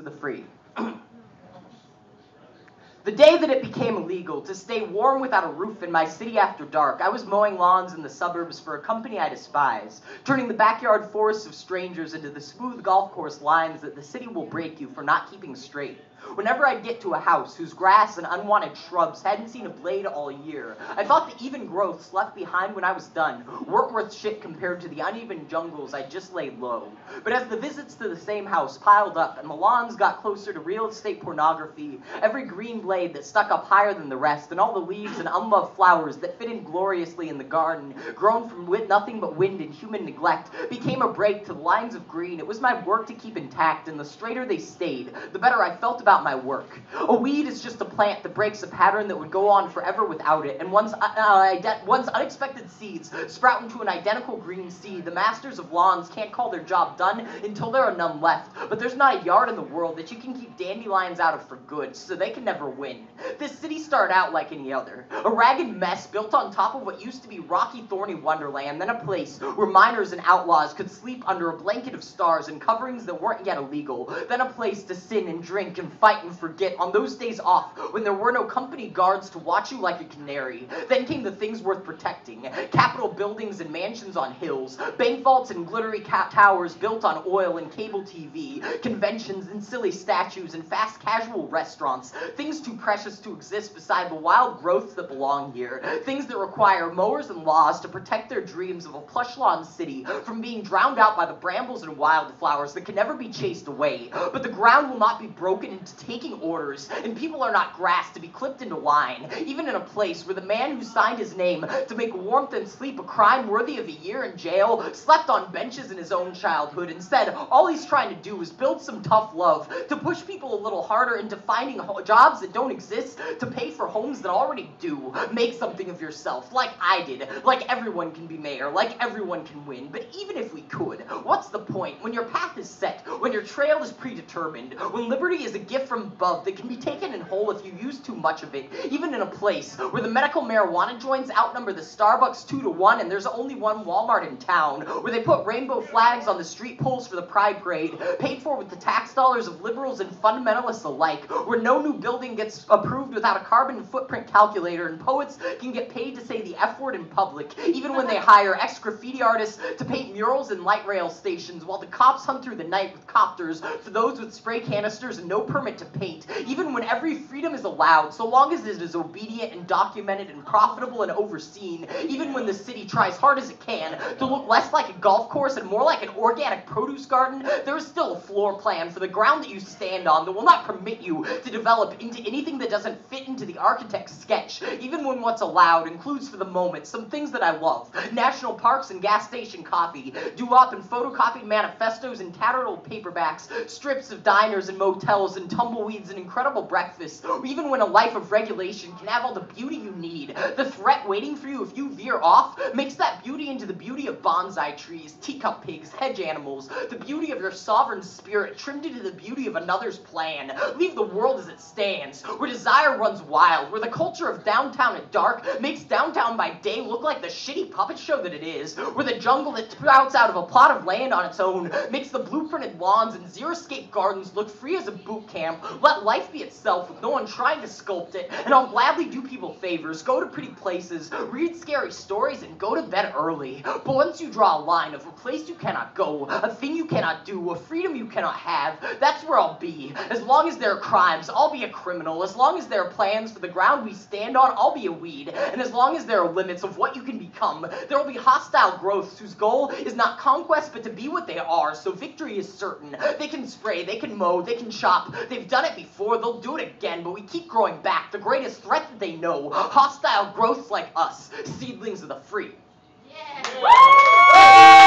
the free. The day that it became illegal to stay warm without a roof in my city after dark, I was mowing lawns in the suburbs for a company I despise, turning the backyard forests of strangers into the smooth golf course lines that the city will break you for not keeping straight. Whenever I'd get to a house whose grass and unwanted shrubs hadn't seen a blade all year, I thought the even growths left behind when I was done weren't worth shit compared to the uneven jungles I'd just laid low. But as the visits to the same house piled up and the lawns got closer to real estate pornography, every green blade that stuck up higher than the rest, and all the leaves and unloved flowers that fit in gloriously in the garden, grown from nothing but wind and human neglect, became a break to the lines of green it was my work to keep intact, and the straighter they stayed, the better I felt about my work. A weed is just a plant that breaks a pattern that would go on forever without it, and once unexpected seeds sprout into an identical green seed, the masters of lawns can't call their job done until there are none left. But there's not a yard in the world that you can keep dandelions out of for good, so they can never win. This city started out like any other, a ragged mess built on top of what used to be rocky, thorny wonderland, then a place where miners and outlaws could sleep under a blanket of stars and coverings that weren't yet illegal, then a place to sin and drink and fight and forget on those days off when there were no company guards to watch you like a canary. Then came the things worth protecting, Capitol buildings and mansions on hills, bank vaults and glittery towers built on oil and cable TV, conventions and silly statues and fast casual restaurants, things too precious to exist beside the wild growths that belong here, things that require mowers and laws to protect their dreams of a plush lawn city from being drowned out by the brambles and wildflowers that can never be chased away. But the ground will not be broken into taking orders, and people are not grass to be clipped into line, even in a place where the man who signed his name to make warmth and sleep a crime worthy of a year in jail slept on benches in his own childhood. Instead, all he's trying to do is build some tough love, to push people a little harder into finding jobs that don't exist, to pay for homes that already do. Make something of yourself, like I did, like everyone can be mayor, like everyone can win. But even if we could, what's the point when your path is set, when your trail is predetermined, when liberty is a gift from above that can be taken in whole if you use too much of it, even in a place where the medical marijuana joints outnumber the Starbucks 2-to-1 and there's only one Walmart in town, where they put rainbow flags on the street poles for the Pride Parade, paid for with the tax dollars of liberals and fundamentalists alike, where no new building gets approved without a carbon footprint calculator, and poets can get paid to say the F word in public, even when they hire ex-graffiti artists to paint murals in light rail stations, while the cops hunt through the night with copters for those with spray canisters and no permit to paint, even when every freedom is allowed, so long as it is obedient and documented and profitable and overseen, even when the city tries hard as it can to look less like a golf course and more like an organic produce garden, there is still a floor plan for the ground that you stand on that will not permit you to develop into anything that doesn't fit into the architect's sketch, even when what's allowed includes for the moment some things that I love: national parks and gas station coffee, doo-wop and photocopied manifestos and tattered old paperbacks, strips of diners and motels and tumbleweeds and incredible breakfasts, even when a life of regulation can have all the beauty you need. The threat waiting for you if you veer off makes that beauty into the beauty of bonsai trees, teacup pigs, hedge animals, the beauty of your sovereign spirit trimmed into the beauty of another's plan. Leave the world as it stands, where desire runs wild, where the culture of downtown at dark makes downtown by day look like the shitty puppet show that it is, where the jungle that sprouts out of a plot of land on its own makes the blueprinted lawns and xeriscape gardens look free as a boot camp. Let life be itself with no one trying to sculpt it, and I'll gladly do people favors, go to pretty places, read scary stories, and go to bed early. But once you draw a line of a place you cannot go, a thing you cannot do, a freedom you cannot have, that's where I'll be. As long as there are crimes, I'll be a criminal. As long as there are plans for the ground we stand on, I'll be a weed. And as long as there are limits of what you can become, there will be hostile growths whose goal is not conquest but to be what they are, so victory is certain. They can spray, they can mow, they can chop, they've done it before, they'll do it again, but we keep growing back, the greatest threat that they know, hostile growths like us, seedlings of the free. Yeah.